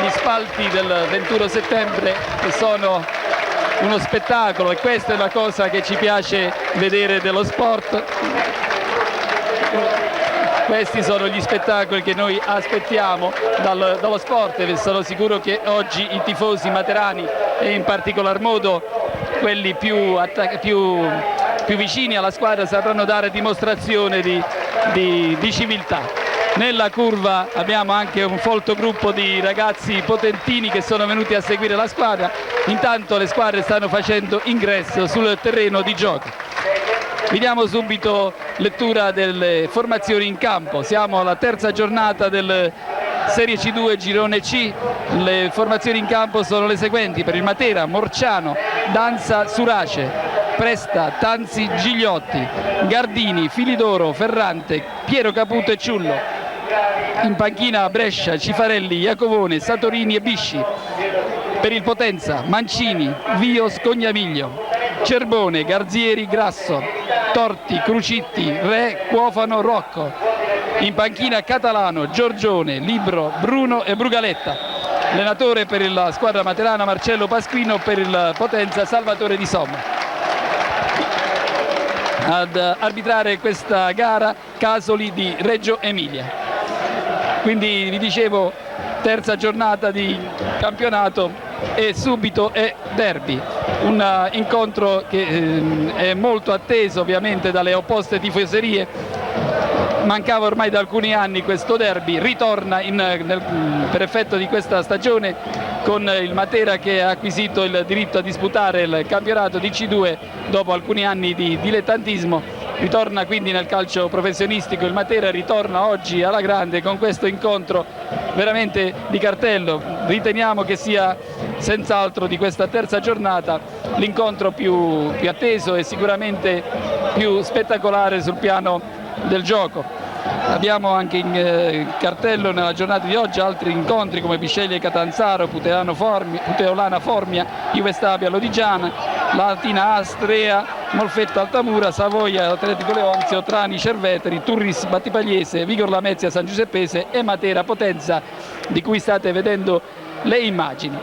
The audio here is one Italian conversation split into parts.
gli spalti del 21 settembre che sono uno spettacolo, e questa è la cosa che ci piace vedere dello sport. Questi sono gli spettacoli che noi aspettiamo dallo sport, e sono sicuro che oggi i tifosi materani, e in particolar modo quelli più vicini alla squadra, sapranno dare dimostrazione di civiltà. Nella curva abbiamo anche un folto gruppo di ragazzi potentini che sono venuti a seguire la squadra. Intanto le squadre stanno facendo ingresso sul terreno di gioco. Vi diamo subito lettura delle formazioni in campo. Siamo alla terza giornata del Serie C2 Girone C. Le formazioni in campo sono le seguenti: per il Matera Morciano, Danza, Surace, Presta, Tanzi, Gigliotti, Gardini, Filidoro, Ferrante, Piero Caputo e Ciullo. In panchina Brescia, Cifarelli, Iacovone, Satorini e Bisci. Per il Potenza Mancini, Vio, Scognamiglio, Cerbone, Garzieri, Grasso, Torti, Crucitti, Re, Cuofano, Rocco. In panchina Catalano, Giorgione, Libro, Bruno e Brugaletta. Allenatore per la squadra materana Marcello Pasquino, per il Potenza Salvatore Di Somma. Ad arbitrare questa gara Casoli di Reggio Emilia. Quindi vi dicevo, terza giornata di campionato e subito è derby, un incontro che è molto atteso ovviamente dalle opposte tifoserie. Mancava ormai da alcuni anni questo derby, ritorna per effetto di questa stagione con il Matera che ha acquisito il diritto a disputare il campionato di C2 dopo alcuni anni di dilettantismo. Ritorna quindi nel calcio professionistico il Matera, ritorna oggi alla grande con questo incontro veramente di cartello. Riteniamo che sia senz'altro di questa terza giornata l'incontro più atteso e sicuramente più spettacolare sul piano del gioco. Abbiamo anche in cartello nella giornata di oggi altri incontri come Bisceglie Catanzaro, Puteolana Formia, Juve Stabia Lodigiana, Latina Astrea, Molfetta Altamura, Savoia Atletico Leonzio, Trani Cerveteri, Turris Battipagliese, Vigor Lamezia San Giuseppese e Matera Potenza, di cui state vedendo le immagini.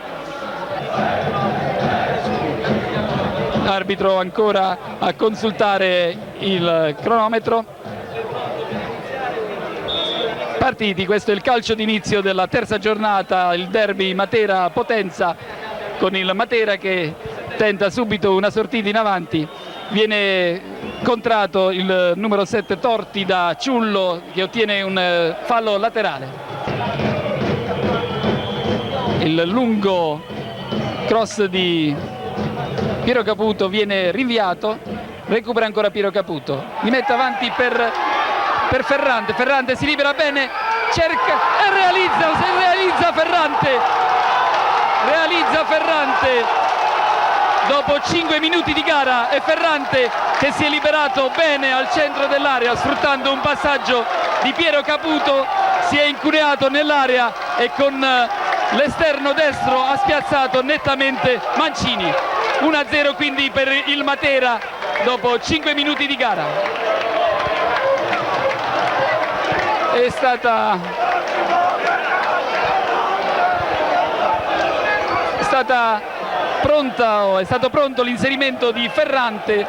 Arbitro ancora a consultare il cronometro. Partiti, questo è il calcio d'inizio della terza giornata, il derby Matera-Potenza, con il Matera che tenta subito una sortita in avanti. Viene contrato il numero 7 Torti da Ciullo, che ottiene un fallo laterale. Il lungo cross di Piero Caputo viene rinviato, recupera ancora Piero Caputo, li mette avanti per Ferrante. Ferrante si libera bene, cerca e realizza Ferrante dopo 5 minuti di gara. È Ferrante che si è liberato bene al centro dell'area, sfruttando un passaggio di Piero Caputo, si è incuneato nell'area e con l'esterno destro ha spiazzato nettamente Mancini. 1-0 quindi per il Matera dopo 5 minuti di gara. È stato pronto l'inserimento di Ferrante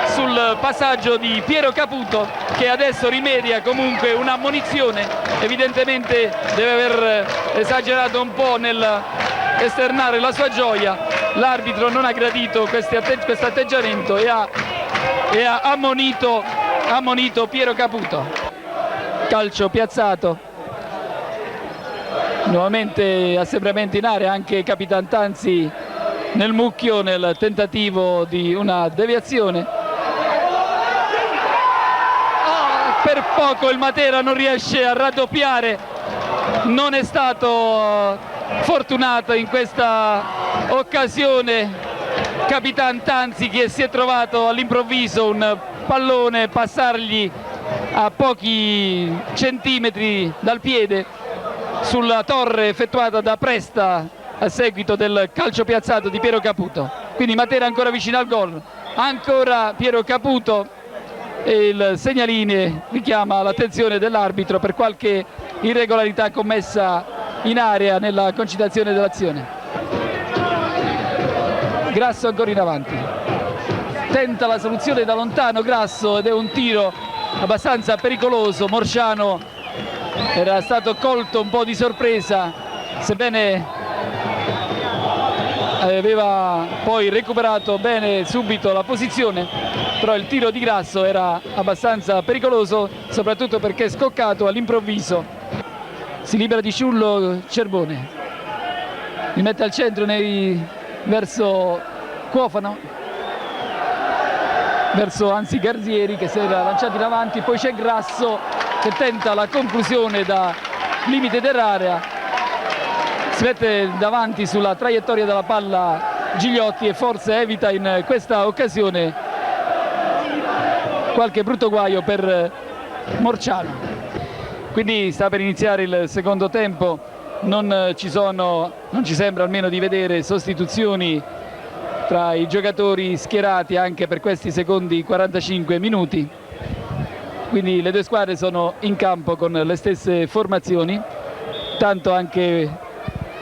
sul passaggio di Piero Caputo, che adesso rimedia comunque un'ammonizione. Evidentemente deve aver esagerato un po' nel esternare la sua gioia. L'arbitro non ha gradito questo atteggiamento e ha ammonito Piero Caputo. Calcio piazzato, nuovamente assembramento in area, anche Capitan Tanzi nel mucchio nel tentativo di una deviazione. Per poco il Matera non riesce a raddoppiare, non è stato fortunato in questa occasione Capitan Tanzi, che si è trovato all'improvviso un pallone passargli a pochi centimetri dal piede sulla torre effettuata da Presta a seguito del calcio piazzato di Piero Caputo. Quindi Matera ancora vicino al gol, ancora Piero Caputo, e il segnaline richiama l'attenzione dell'arbitro per qualche irregolarità commessa in area nella concitazione dell'azione. Grasso ancora in avanti, tenta la soluzione da lontano Grasso ed è un tiro abbastanza pericoloso. Morciano era stato colto un po' di sorpresa, sebbene aveva poi recuperato bene subito la posizione, però il tiro di Grasso era abbastanza pericoloso, soprattutto perché scoccato all'improvviso. Si libera di Ciullo Cerbone, li mette al centro verso Cuofano, verso anzi Garzieri che si era lanciato in avanti, poi c'è Grasso che tenta la conclusione da limite dell'area, si mette davanti sulla traiettoria della palla Gigliotti e forse evita in questa occasione qualche brutto guaio per Morciano. Quindi sta per iniziare il secondo tempo, non ci sembra almeno di vedere sostituzioni tra i giocatori schierati anche per questi secondi 45 minuti. Quindi le due squadre sono in campo con le stesse formazioni, tanto anche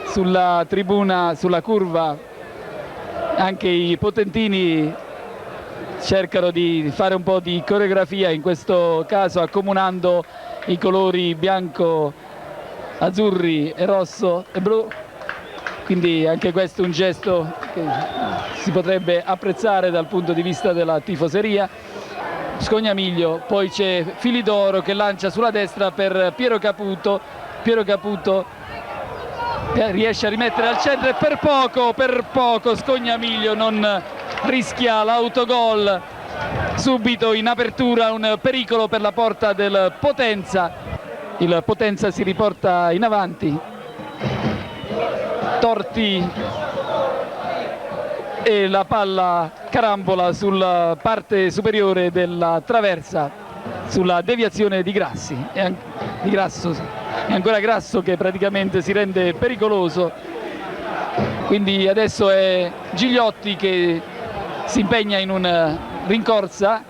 sulla tribuna, sulla curva, anche i potentini cercano di fare un po' di coreografia, in questo caso accomunando i colori bianco, azzurri e rosso e blu. Quindi anche questo è un gesto che si potrebbe apprezzare dal punto di vista della tifoseria. Scognamiglio, poi c'è Filidoro che lancia sulla destra per Piero Caputo. Piero Caputo riesce a rimettere al centro e per poco Scognamiglio non rischia l'autogol. Subito in apertura un pericolo per la porta del Potenza. Il Potenza si riporta in avanti. Torti e la palla carambola sulla parte superiore della traversa, sulla deviazione di Grasso. È ancora Grasso che praticamente si rende pericoloso. Quindi adesso è Gigliotti che si impegna in una rincorsa,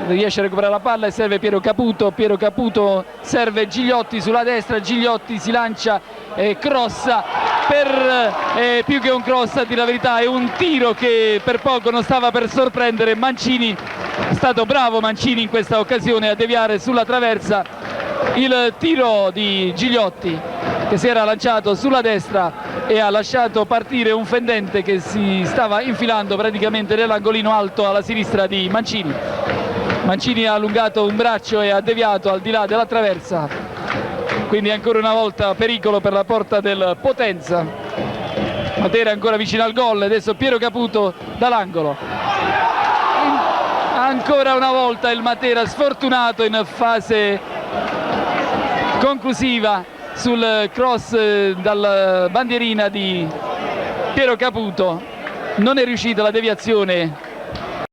riesce a recuperare la palla e serve Piero Caputo. Piero Caputo serve Gigliotti sulla destra, Gigliotti si lancia e crossa più che un cross, a dire la verità è un tiro che per poco non stava per sorprendere Mancini. È stato bravo Mancini in questa occasione a deviare sulla traversa. Il tiro di Gigliotti che si era lanciato sulla destra e ha lasciato partire un fendente che si stava infilando praticamente nell'angolino alto alla sinistra di Mancini. Mancini ha allungato un braccio e ha deviato al di là della traversa, quindi ancora una volta pericolo per la porta del Potenza. Matera ancora vicino al gol, adesso Piero Caputo dall'angolo. Ancora una volta il Matera sfortunato in fase conclusiva sul cross dalla bandierina di Piero Caputo. Non è riuscita la deviazione